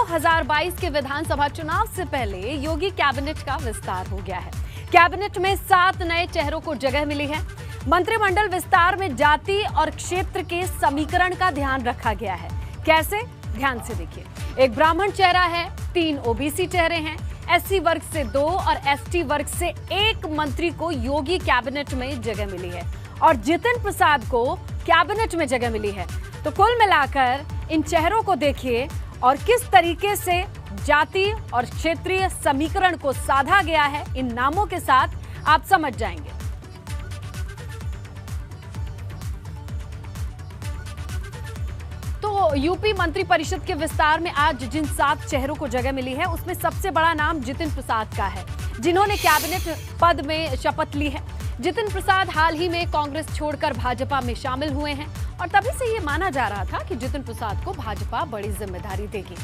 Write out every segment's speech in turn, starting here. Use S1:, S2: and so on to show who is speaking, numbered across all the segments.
S1: 2022 के विधानसभा चुनाव से पहले योगी कैबिनेट का विस्तार हो गया है। कैबिनेट में 7 नए चेहरों को जगह मिली है। मंत्रिमंडल विस्तार में जाति और क्षेत्र के समीकरण का ध्यान रखा गया है। कैसे? ध्यान से देखिए। एक ब्राह्मण चेहरा है, 3 ओबीसी चेहरे हैं, एससी वर्ग से 2 और एसटी वर्ग से 1 मंत्री को योगी कैबिनेट में जगह मिली है और जितिन प्रसाद को कैबिनेट में जगह मिली है। तो कुल मिलाकर इन चेहरों को देखिए और किस तरीके से जाति और क्षेत्रीय समीकरण को साधा गया है इन नामों के साथ, आप समझ जाएंगे। तो यूपी मंत्री परिषद के विस्तार में आज जिन 7 चेहरों को जगह मिली है उसमें सबसे बड़ा नाम जितिन प्रसाद का है, जिन्होंने कैबिनेट पद में शपथ ली है। जितिन प्रसाद हाल ही में कांग्रेस छोड़कर भाजपा में शामिल हुए हैं और तभी से ये माना जा रहा था कि जितिन प्रसाद को भाजपा बड़ी जिम्मेदारी देगी।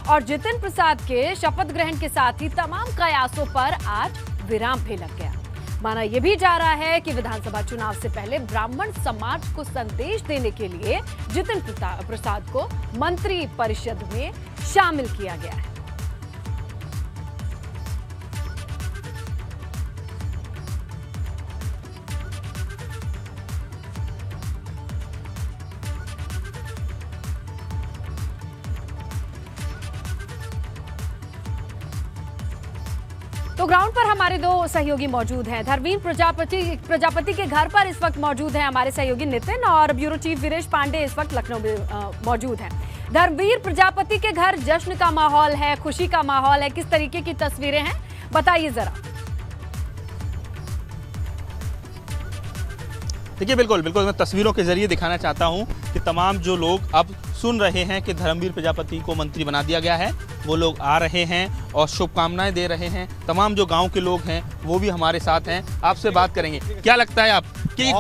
S1: और जितिन प्रसाद के शपथ ग्रहण के साथ ही तमाम कयासों पर आज विराम भी लग गया। माना यह भी जा रहा है कि विधानसभा चुनाव से पहले ब्राह्मण समाज को संदेश देने के लिए जितिन प्रसाद को मंत्री परिषद में शामिल किया गया है। तो ग्राउंड पर हमारे 2 सहयोगी मौजूद हैं। धर्मवीर प्रजापति के घर पर इस वक्त मौजूद हैं हमारे सहयोगी नितिन और ब्यूरो चीफ वीरेश पांडे इस वक्त लखनऊ में मौजूद हैं। धर्मवीर प्रजापति के घर जश्न का माहौल है, खुशी का माहौल है, किस तरीके की तस्वीरें हैं बताइए जरा।
S2: देखिए बिल्कुल मैं तस्वीरों के जरिए दिखाना चाहता हूं कि तमाम जो लोग अब सुन रहे हैं कि धर्मवीर प्रजापति को मंत्री बना दिया गया है, वो लोग आ रहे हैं और शुभकामनाएं दे रहे हैं। तमाम जो गांव के लोग हैं वो भी हमारे साथ हैं, आपसे बात करेंगे। क्या लगता है आप कि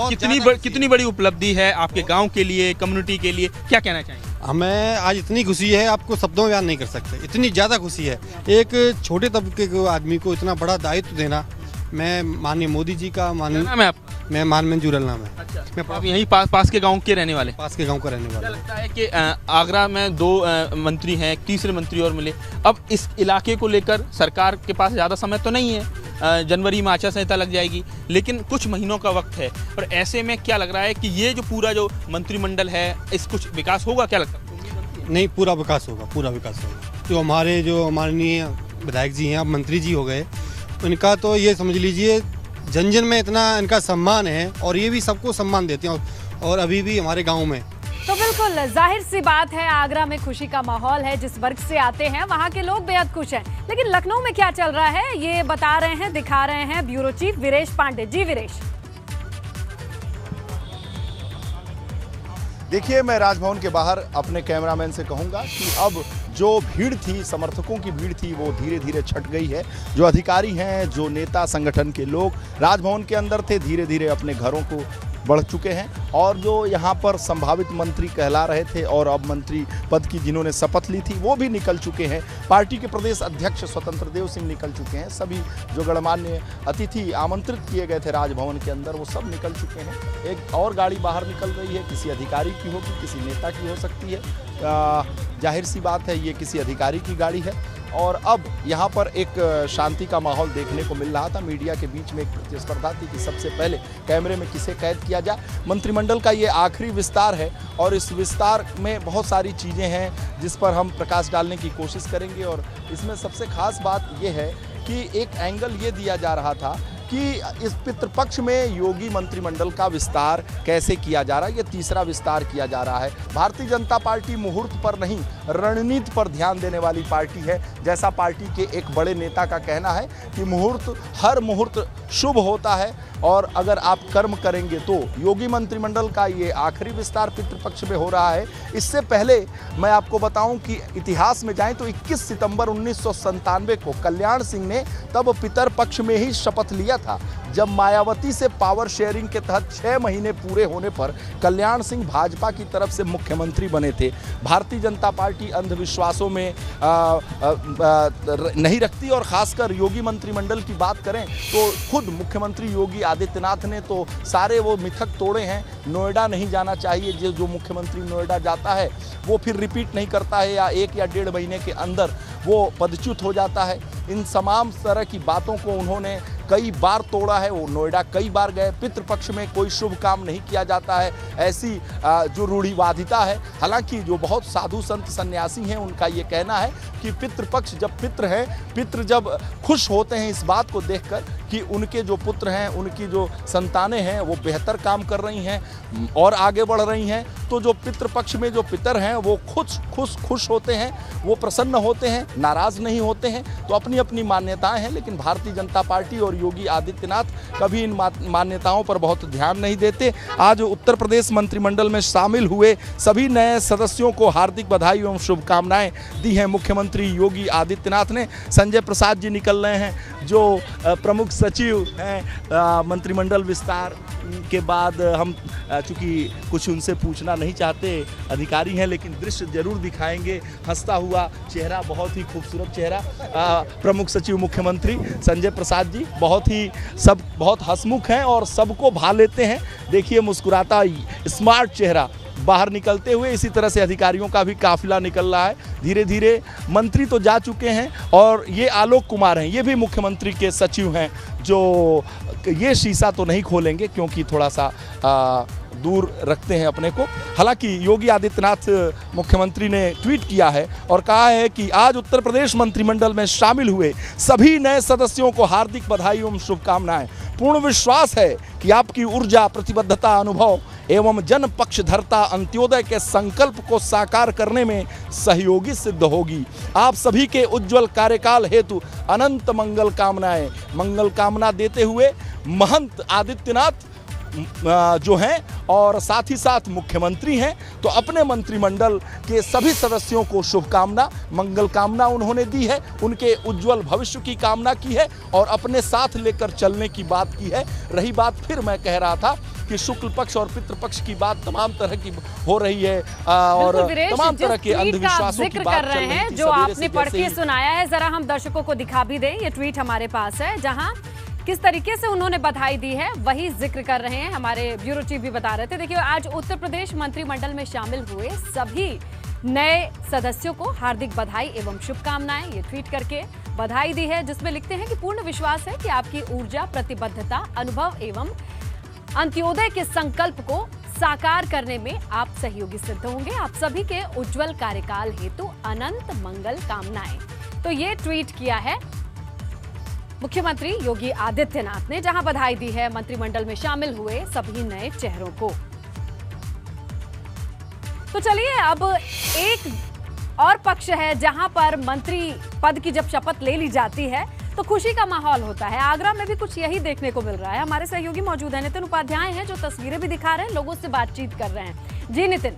S2: कितनी बड़ी उपलब्धि है आपके गांव के लिए, कम्युनिटी के लिए, क्या कहना चाहेंगे?
S3: हमें आज इतनी खुशी है, आपको शब्दों में बयान नहीं कर सकते, इतनी ज़्यादा खुशी है। एक छोटे तबके के आदमी को इतना बड़ा दायित्व देना, मैं माननीय मोदी जी का मैं मंजूरल नाम है।
S2: अच्छा, मैं आप यहीं पास के गांव के रहने वाले?
S3: पास के गांव का रहने वाला।
S2: क्या लगता है कि आगरा में 2 मंत्री हैं, तीसरे मंत्री और मिले, अब इस इलाके को लेकर सरकार के पास ज़्यादा समय तो नहीं है, जनवरी में आचार संहिता लग जाएगी, लेकिन कुछ महीनों का वक्त है और ऐसे में क्या लग रहा है कि ये जो पूरा जो मंत्रिमंडल है इस कुछ विकास होगा? क्या लगता है?
S3: नहीं, पूरा विकास होगा। तो हमारे जो माननीय विधायक जी हैं, अब मंत्री जी हो गए, इनका तो ये समझ लीजिए जन जन में इतना इनका सम्मान है और ये भी सबको सम्मान देते हैं और अभी भी हमारे गांव में।
S1: तो बिल्कुल जाहिर सी बात है, आगरा में खुशी का माहौल है, जिस वर्ग से आते हैं वहां के लोग बेहद खुश हैं। लेकिन लखनऊ में क्या चल रहा है ये बता रहे हैं, दिखा रहे हैं ब्यूरो चीफ वीरेश पांडे। जी वीरेश।
S4: देखिए, मैं राजभवन के बाहर अपने कैमरामैन से कहूंगा कि अब जो भीड़ थी, समर्थकों की भीड़ थी, वो धीरे धीरे छट गई है। जो अधिकारी हैं, जो नेता संगठन के लोग राजभवन के अंदर थे, धीरे धीरे अपने घरों को बढ़ चुके हैं और जो यहाँ पर संभावित मंत्री कहला रहे थे और अब मंत्री पद की जिन्होंने शपथ ली थी वो भी निकल चुके हैं। पार्टी के प्रदेश अध्यक्ष स्वतंत्र देव सिंह निकल चुके हैं। सभी जो गणमान्य अतिथि आमंत्रित किए गए थे राजभवन के अंदर वो सब निकल चुके हैं। एक और गाड़ी बाहर निकल रही है, किसी अधिकारी की होगी, किसी नेता की हो सकती है, जाहिर सी बात है ये किसी अधिकारी की गाड़ी है। और अब यहाँ पर एक शांति का माहौल देखने को मिल रहा था। मीडिया के बीच में एक प्रतिस्पर्धा थी कि सबसे पहले कैमरे में किसे कैद किया जाए। मंत्रिमंडल का ये आखिरी विस्तार है और इस विस्तार में बहुत सारी चीज़ें हैं जिस पर हम प्रकाश डालने की कोशिश करेंगे। और इसमें सबसे खास बात ये है कि एक एंगल ये दिया जा रहा था कि इस पितृपक्ष में योगी मंत्रिमंडल का विस्तार कैसे किया जा रहा है। ये तीसरा विस्तार किया जा रहा है। भारतीय जनता पार्टी मुहूर्त पर नहीं, रणनीति पर ध्यान देने वाली पार्टी है। जैसा पार्टी के एक बड़े नेता का कहना है कि हर मुहूर्त शुभ होता है और अगर आप कर्म करेंगे तो योगी मंत्रिमंडल का ये आखिरी विस्तार पितृपक्ष में हो रहा है। इससे पहले मैं आपको बताऊं कि इतिहास में जाएं तो 21 सितंबर 1997 को कल्याण सिंह ने तब पितरपक्ष में ही शपथ लिया था, जब मायावती से पावर शेयरिंग के तहत 6 महीने पूरे होने पर कल्याण सिंह भाजपा की तरफ से मुख्यमंत्री बने थे। भारतीय जनता पार्टी पार्टी अंधविश्वासों में नहीं रखती। और खासकर योगी मंत्रिमंडल की बात करें तो खुद मुख्यमंत्री योगी आदित्यनाथ ने तो सारे वो मिथक तोड़े हैं। नोएडा नहीं जाना चाहिए, जो मुख्यमंत्री नोएडा जाता है वो फिर रिपीट नहीं करता है या 1 या 1.5 महीने के अंदर वो पदच्युत हो जाता है। इन तमाम तरह की बातों को उन्होंने कई बार तोड़ा है। वो नोएडा कई बार गए। पितृपक्ष में कोई शुभ काम नहीं किया जाता है, ऐसी जो रूढ़िवादिता है। हालांकि जो बहुत साधु संत सन्यासी हैं उनका ये कहना है कि पितृपक्ष जब पितृ हैं, पितृ जब खुश होते हैं इस बात को देखकर कि उनके जो पुत्र हैं, उनकी जो संतानें हैं वो बेहतर काम कर रही हैं और आगे बढ़ रही हैं, तो जो पितृपक्ष में जो पितर हैं वो खुश होते हैं, वो प्रसन्न होते हैं, नाराज नहीं होते हैं। तो अपनी अपनी मान्यताएं हैं, लेकिन भारतीय जनता पार्टी और योगी आदित्यनाथ कभी इन मान्यताओं पर बहुत ध्यान नहीं देते। आज उत्तर प्रदेश मंत्रिमंडल में शामिल हुए सभी नए सदस्यों को हार्दिक बधाई एवं शुभकामनाएं दी हैं मुख्यमंत्री योगी आदित्यनाथ ने। संजय प्रसाद जी निकल रहे हैं जो प्रमुख सचिव हैं मंत्रिमंडल विस्तार के बाद। हम चूँकि कुछ उनसे पूछना नहीं चाहते, अधिकारी हैं, लेकिन दृश्य जरूर दिखाएंगे। हंसता हुआ चेहरा, बहुत ही खूबसूरत चेहरा, प्रमुख सचिव मुख्यमंत्री संजय प्रसाद जी बहुत हंसमुख हैं और सबको भा लेते हैं। देखिए मुस्कुराता स्मार्ट चेहरा बाहर निकलते हुए। इसी तरह से अधिकारियों का भी काफिला निकल रहा है धीरे धीरे। मंत्री तो जा चुके हैं और ये आलोक कुमार हैं, ये भी मुख्यमंत्री के सचिव हैं, जो ये शीशा तो नहीं खोलेंगे क्योंकि थोड़ा सा दूर रखते हैं अपने को। हालांकि योगी आदित्यनाथ मुख्यमंत्री ने ट्वीट किया है और कहा है कि आज उत्तर प्रदेश मंत्रिमंडल में शामिल हुए सभी नए सदस्यों को हार्दिक बधाई एवं शुभकामनाएं। पूर्ण विश्वास है कि आपकी ऊर्जा, प्रतिबद्धता, अनुभव एवं जन पक्षधरता अंत्योदय के संकल्प को साकार करने में सहयोगी सिद्ध होगी। आप सभी के उज्जवल कार्यकाल हेतु अनंत मंगल कामनाएं। मंगल कामना देते हुए महंत आदित्यनाथ जो हैं और साथ ही साथ मुख्यमंत्री हैं, तो अपने मंत्रिमंडल के सभी सदस्यों को शुभकामना, मंगल कामना उन्होंने दी है। उनके उज्जवल भविष्य की कामना की है और अपने साथ लेकर चलने की बात की है। रही बात, फिर मैं कह रहा था कि शुक्ल पक्ष और पितृपक्ष की बात तमाम तरह की हो रही है और तमाम तरह के अंधविश्वासों की बात
S1: कर रहे हैं जो आपने पढ़ के सुनाया है। जरा हम दर्शकों को दिखा भी दें, ये ट्वीट हमारे पास है जहां किस तरीके से उन्होंने बधाई दी है वही जिक्र कर रहे हैं। हमारे ब्यूरो चीफ भी बता रहे थे। देखिए, आज उत्तर प्रदेश मंत्रिमंडल में शामिल हुए सभी नए सदस्यों को हार्दिक बधाई एवं शुभकामनाएं, ये ट्वीट करके बधाई दी है, जिसमें लिखते हैं कि पूर्ण विश्वास है कि आपकी ऊर्जा, प्रतिबद्धता, अनुभव एवं अंत्योदय के संकल्प को साकार करने में आप सहयोगी सिद्ध होंगे। आप सभी के उज्जवल कार्यकाल हेतु अनंत मंगल कामनाएं। तो ये ट्वीट किया है मुख्यमंत्री योगी आदित्यनाथ ने, जहां बधाई दी है मंत्रिमंडल में शामिल हुए सभी नए चेहरों को। तो चलिए, अब एक और पक्ष है जहां पर मंत्री पद की जब शपथ ले ली जाती है तो खुशी का माहौल होता है। आगरा में भी कुछ यही देखने को मिल रहा है। हमारे सहयोगी मौजूद हैं, नितिन उपाध्याय हैं, जो तस्वीरें भी दिखा रहे हैं, लोगों से बातचीत कर रहे हैं। जी नितिन।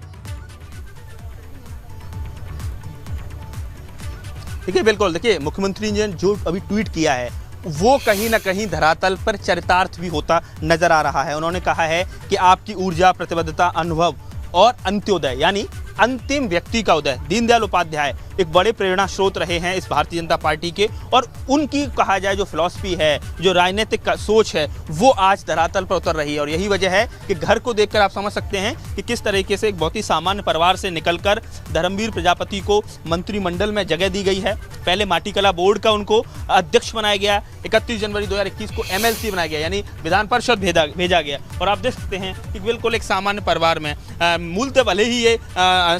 S2: देखिए, बिल्कुल, देखिए मुख्यमंत्री ने जो अभी ट्वीट किया है वो कहीं ना कहीं धरातल पर चरितार्थ भी होता नजर आ रहा है। उन्होंने कहा है कि आपकी ऊर्जा, प्रतिबद्धता, अनुभव और अंत्योदय यानी अंतिम व्यक्ति का उदय। दीनदयाल उपाध्याय एक बड़े प्रेरणा स्रोत रहे हैं इस भारतीय जनता पार्टी के, और उनकी कहा जाए जो फिलॉसफी है, जो राजनीतिक सोच है, वो आज धरातल पर उतर रही है। और यही वजह है कि घर को देखकर आप समझ सकते हैं कि किस तरीके से एक बहुत ही सामान्य परिवार से निकलकर धर्मवीर प्रजापति को मंत्रिमंडल में जगह दी गई है। पहले माटी कला बोर्ड का उनको अध्यक्ष बनाया गया, 31 जनवरी 2021 को MLC बनाया गया, यानी विधान परिषद भेजा गया। और आप देख सकते हैं कि बिल्कुल एक सामान्य परिवार में, मूलतः भले ही ये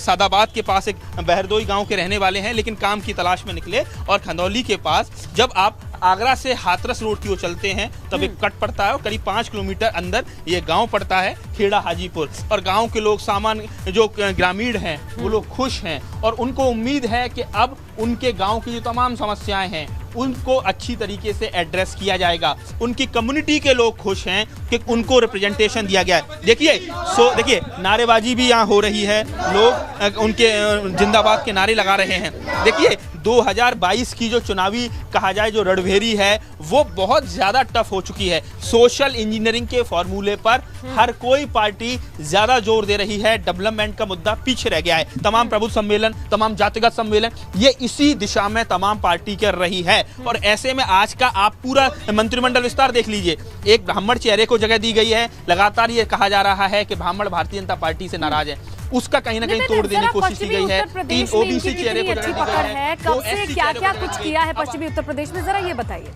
S2: सादाबाद के पास एक बहरदोई गांव के रहने वाले हैं, लेकिन काम की तलाश में निकले और खंदौली के पास जब आप आगरा से हाथरस रोड की ओर चलते हैं तब एक कट पड़ता है और करीब 5 किलोमीटर अंदर ये गांव पड़ता है, खेड़ा हाजीपुर। और गांव के लोग, सामान्य जो ग्रामीण हैं, वो लोग खुश हैं और उनको उम्मीद है कि अब उनके गांव की जो तमाम समस्याएं हैं उनको अच्छी तरीके से एड्रेस किया जाएगा। उनकी कम्युनिटी के लोग खुश हैं कि उनको रिप्रेजेंटेशन दिया गया है। देखिए नारेबाजी भी यहाँ हो रही है, लोग उनके जिंदाबाद के नारे लगा रहे हैं। देखिए 2022 की जो चुनावी कहा जाए जो रणभेरी है वो बहुत ज़्यादा टफ हो चुकी है। सोशल इंजीनियरिंग के फॉर्मूले पर हर कोई कोई पार्टी ज्यादा जोर दे रही है, डेवलपमेंट का मुद्दा पीछे रह गया है। तमाम प्रबुद्ध सम्मेलन, तमाम जातिगत सम्मेलन, ये इसी दिशा में तमाम पार्टी कर रही है। और ऐसे में आज का आप पूरा मंत्रिमंडल विस्तार देख लीजिए, एक ब्राह्मण चेहरे को जगह दी गई है। लगातार ये कहा जा रहा है कि ब्राह्मण भारतीय जनता पार्टी से नाराज है, उसका कहीं ना कहीं तोड़ देने की कोशिश की गई है। 3 ओबीसी चेहरे को
S1: अच्छी पकड़ है, कब से क्या क्या कुछ किया है पश्चिमी उत्तर प्रदेश में, जरा ये बताइए।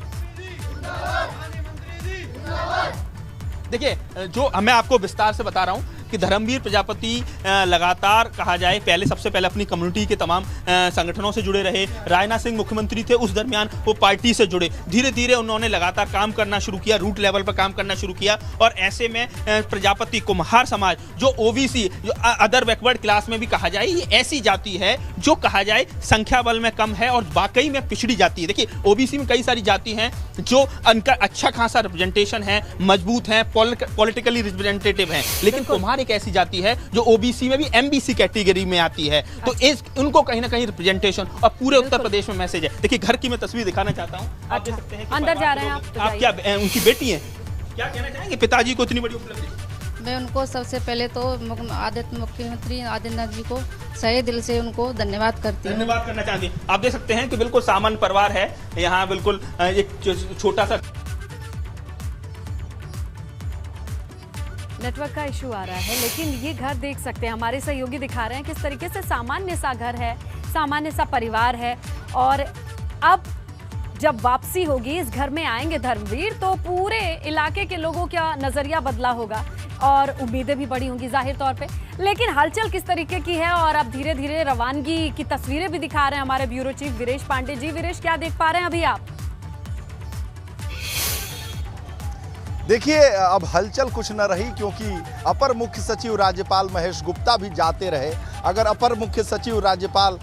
S2: देखिए, जो मैं आपको विस्तार से बता रहा हूं कि धर्मवीर प्रजापति लगातार कहा जाए पहले, सबसे पहले अपनी कम्युनिटी के तमाम संगठनों से जुड़े रहे। राजनाथ सिंह मुख्यमंत्री थे, उस दरमियान वो पार्टी से जुड़े। धीरे धीरे उन्होंने लगातार काम करना शुरू किया, रूट लेवल पर काम करना शुरू किया। और ऐसे में प्रजापति कुम्हार समाज, जो ओबीसी, जो अदर बैकवर्ड क्लास में भी कहा जाए, ये ऐसी जाति है जो कहा जाए संख्या बल में कम है और वाकई में पिछड़ी जाती है। देखिए, ओबीसी में कई सारी जाति हैं जो उनका अच्छा खासा रिप्रेजेंटेशन है, मजबूत हैं, पॉलिटिकली रिप्रेजेंटेटिव हैं, लेकिन कुम्हार एक ऐसी जाति है जो ओबीसी में भी एमबीसी कैटेगरी में आती है। तो उनको कहीं ना कहीं रिप्रेजेंटेशन और पूरे उत्तर प्रदेश में मैसेज है। देखिए, घर की मैं तस्वीर दिखाना चाहता हूँ, आप देख सकते हैं।
S1: अंदर जा रहे हैं
S2: आप क्या उनकी बेटी हैं, क्या कहना चाहेंगे पिताजी को इतनी बड़ी उपलब्धि?
S5: मैं उनको सबसे पहले तो मुख्यमंत्री आदित्यनाथ जी को सही दिल से उनको धन्यवाद करती हूँ।
S2: धन्यवाद करना चाहती। आप देख सकते हैं कि बिल्कुल सामान्य परिवार है यहाँ, बिल्कुल एक छोटा सा
S1: नेटवर्क का इशू आ रहा है, लेकिन ये घर देख सकते हैं, हमारे सहयोगी दिखा रहे हैं किस तरीके से सामान्य सा घर है, सामान्य सा परिवार है। और अब जब वापसी होगी, इस घर में आएंगे धर्मवीर, तो पूरे इलाके के लोगों का नजरिया बदला होगा और उम्मीदें भी बड़ी होंगी जाहिर तौर पे। लेकिन हलचल किस तरीके की है और अब धीरे धीरे रवानगी की तस्वीरें भी दिखा रहे हैं हमारे ब्यूरो चीफ वीरेश पांडे जी। वीरेश, क्या देख पा रहे हैं अभी आप?
S4: देखिए, अब हलचल कुछ न रही, क्योंकि अपर मुख्य सचिव राज्यपाल महेश गुप्ता भी जाते रहे। अगर अपर मुख्य सचिव राज्यपाल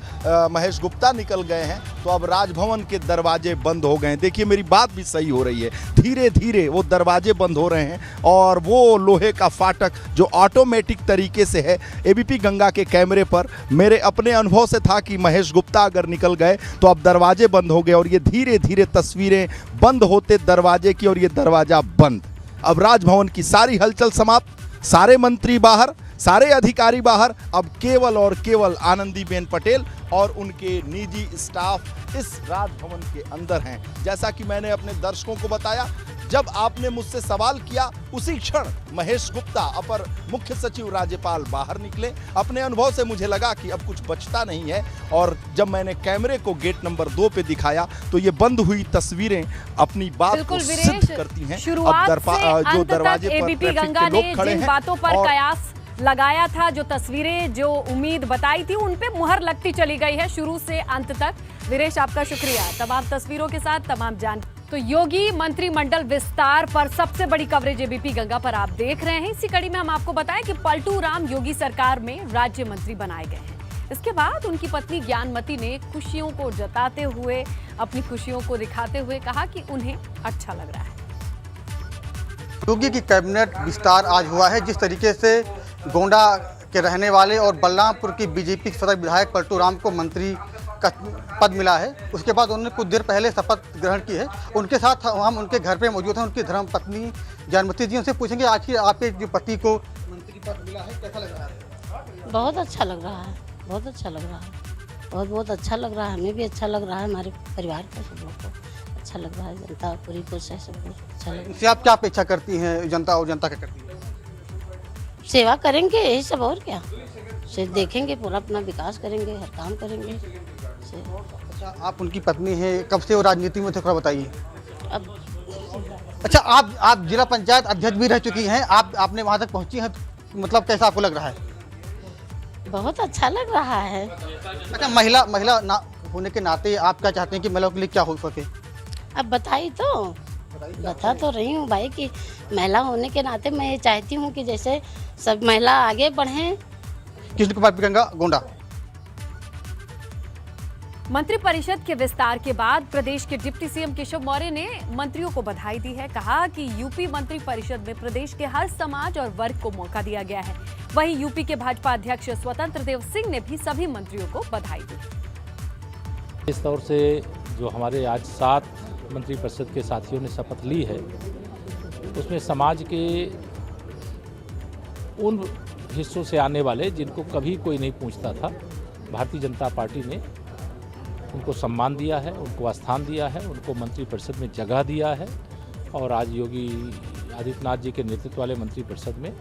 S4: महेश गुप्ता निकल गए हैं तो अब राजभवन के दरवाजे बंद हो गए हैं। देखिए, मेरी बात भी सही हो रही है, धीरे धीरे वो दरवाजे बंद हो रहे हैं और वो लोहे का फाटक जो ऑटोमेटिक तरीके से है, एबीपी गंगा के कैमरे पर मेरे अपने अनुभव से था कि महेश गुप्ता अगर निकल गए तो अब दरवाजे बंद हो गए और ये धीरे धीरे तस्वीरें बंद होते दरवाजे की, और ये दरवाजा बंद। अब राजभवन की सारी हलचल समाप्त, सारे मंत्री बाहर, सारे अधिकारी बाहर। अब केवल और केवल आनंदीबेन पटेल और उनके निजी स्टाफ इस राजभवन के अंदर हैं। जैसा कि मैंने अपने दर्शकों को बताया, जब आपने मुझसे सवाल किया उसी क्षण महेश गुप्ता अपर मुख्य सचिव राज्यपाल बाहर निकले। अपने अनुभव से मुझे लगा कि अब कुछ बचता नहीं है, और जब मैंने कैमरे को गेट नंबर 2 पे दिखाया तो ये बंद हुई तस्वीरें अपनी बात को सिद्ध करती हैं।
S1: अब
S4: जो दरवाजे पर
S1: एबीपी
S4: ट्रैफिक
S1: गंगा
S4: के लोग
S1: ने
S4: खड़े
S1: जिन
S4: हैं
S1: बातों पर कयास लगाया था, जो तस्वीरें, जो उम्मीद बताई थी, उन पे मुहर लगती चली गई है शुरू से अंत तक। वीरेश, आपका शुक्रिया तमाम तस्वीरों के साथ, तमाम जान। तो योगी मंत्रिमंडल विस्तार पर सबसे बड़ी कवरेज एबीपी गंगा पर आप देख रहे हैं। इसी कड़ी में हम आपको बताएं कि पलटू राम योगी सरकार में राज्य मंत्री बनाए गए हैं। इसके बाद उनकी पत्नी ज्ञानमती ने खुशियों को जताते हुए, अपनी खुशियों को दिखाते हुए कहा कि उन्हें अच्छा लग रहा है।
S6: योगी की कैबिनेट विस्तार आज हुआ है। जिस तरीके से गोंडा के रहने वाले और बलरामपुर की बीजेपी के सदस्य विधायक पलटू राम को मंत्री का पद मिला है, उसके बाद उन्होंने कुछ देर पहले शपथ ग्रहण की है। उनके साथ हम उनके घर पे मौजूद हैं। उनकी धर्मपत्नी ज्ञानमती जी, उनसे पूछेंगे आखिर आपके जो पति को मंत्री पद मिला है, कैसा लग रहा है?
S7: बहुत अच्छा लग रहा है, बहुत अच्छा लग रहा है, बहुत अच्छा लग रहा है। हमें भी अच्छा लग रहा है, हमारे परिवार को, सब लोग को अच्छा लग रहा है। जनता पूरी खुश है, सब कुछ अच्छा लग रहा है।
S6: इनसे आप क्या अपेक्षा करती हैं जनता, और जनता क्या करती है?
S7: सेवा करेंगे, यही सब, और क्या। सिर्फ देखेंगे, पूरा अपना विकास करेंगे, हर काम करेंगे।
S6: अच्छा, आप उनकी पत्नी हैं, कब से वो राजनीति में थे, थोड़ा बताइए।
S7: अब
S6: अच्छा, आप जिला पंचायत अध्यक्ष भी रह चुकी हैं, आपने वहाँ तक पहुँची हैं, मतलब कैसा आपको लग रहा है?
S7: बहुत अच्छा लग रहा है।
S6: अच्छा, महिला होने के नाते आप क्या चाहते हैं कि महिलाओं के लिए क्या हो सके?
S7: अब बताइए तो, बता तो रही हूँ भाई कि महिला होने के नाते मैं ये चाहती हूँ कि जैसे सब महिला आगे बढ़ें।
S6: कृष्ण कुमार गंगा, गोंडा।
S1: मंत्रिपरिषद के विस्तार के बाद प्रदेश के डिप्टी सीएम केशव मौर्य ने मंत्रियों को बधाई दी है। कहा कि यूपी मंत्रिपरिषद में प्रदेश के हर समाज और वर्ग को मौका दिया गया है। वहीं यूपी के भाजपा अध्यक्ष स्वतंत्र देव सिंह ने भी सभी मंत्रियों को बधाई दी।
S8: इस तौर से जो हमारे आज 7 मंत्रिपरिषद के साथियों ने शपथ ली है, उसमें समाज के उन हिस्सों से आने वाले जिनको कभी कोई नहीं पूछता था, भारतीय जनता पार्टी ने उनको सम्मान दिया है, उनको स्थान दिया है, उनको मंत्रिपरिषद में जगह दिया है। और आज योगी आदित्यनाथ जी के नेतृत्व वाले मंत्रिपरिषद में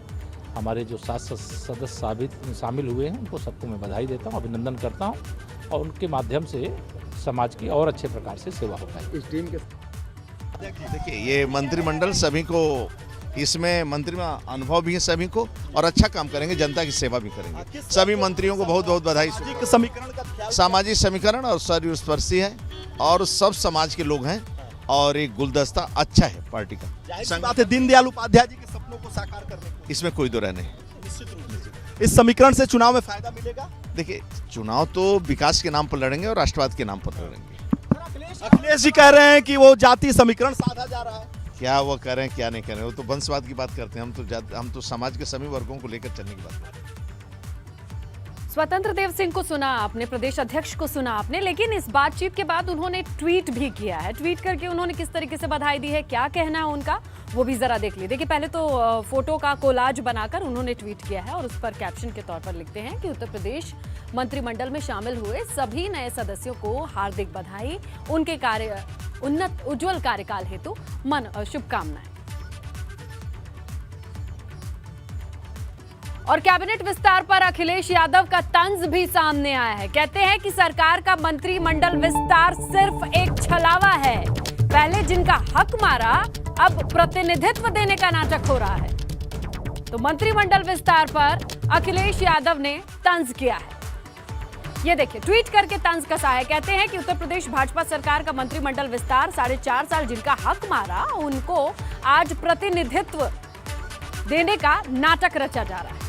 S8: हमारे जो 7 सदस्य शामिल हुए हैं, उनको सबको मैं बधाई देता हूँ, अभिनंदन करता हूँ और उनके माध्यम से समाज की और अच्छे प्रकार से सेवा हो पाएगी।
S4: इस टीम के देखिए, ये मंत्रिमंडल सभी को, इसमें मंत्री में अनुभव भी है सभी को, और अच्छा काम करेंगे, जनता की सेवा भी करेंगे। सभी मंत्रियों को बहुत बहुत बधाई।
S9: समीकरण का
S4: सामाजिक समीकरण और सर्वस्पर्शी है और सब समाज के लोग हैं और एक गुलदस्ता अच्छा है पार्टी का।
S9: बात है दीनदयाल उपाध्याय जी के सपनों को साकार करने की।
S4: इसमें कोई दो राय नहीं।
S9: निश्चित रूप से इस समीकरण से चुनाव में फायदा मिलेगा।
S4: देखिए, चुनाव तो विकास के नाम पर लड़ेंगे और राष्ट्रवाद के नाम पर लड़ेंगे।
S9: अखिलेश जी कह रहे हैं कि वो जाति समीकरण साधा जा रहा है।
S4: क्या वो कर रहे हैं, क्या नहीं कर रहे हैं, वो तो वंशवाद की बात करते हैं। हम तो समाज के सभी वर्गों को लेकर चलने की बात करते हैं।
S1: स्वतंत्र देव सिंह को सुना आपने, प्रदेश अध्यक्ष को सुना आपने, लेकिन इस बातचीत के बाद उन्होंने ट्वीट भी किया है। ट्वीट करके उन्होंने किस तरीके से बधाई दी है, क्या कहना है उनका, वो भी जरा देख लीजिए। देखिए, पहले तो फोटो का कोलाज बनाकर उन्होंने ट्वीट किया है और उस पर कैप्शन के तौर पर लिखते हैं कि उत्तर प्रदेश मंत्रिमंडल में शामिल हुए सभी नए सदस्यों को हार्दिक बधाई, उनके उन्नत उज्जवल कार्यकाल हेतु शुभकामनाएं। और कैबिनेट विस्तार पर अखिलेश यादव का तंज भी सामने आया है। कहते हैं कि सरकार का मंत्रिमंडल विस्तार सिर्फ एक छलावा है। पहले जिनका हक मारा, अब प्रतिनिधित्व देने का नाटक हो रहा है। तो मंत्रिमंडल विस्तार पर अखिलेश यादव ने तंज किया है। ये देखिए, ट्वीट करके तंज कसा है। कहते हैं कि उत्तर प्रदेश भाजपा सरकार का मंत्रिमंडल विस्तार 4.5 साल जिनका हक मारा, उनको आज प्रतिनिधित्व देने का नाटक रचा जा रहा है।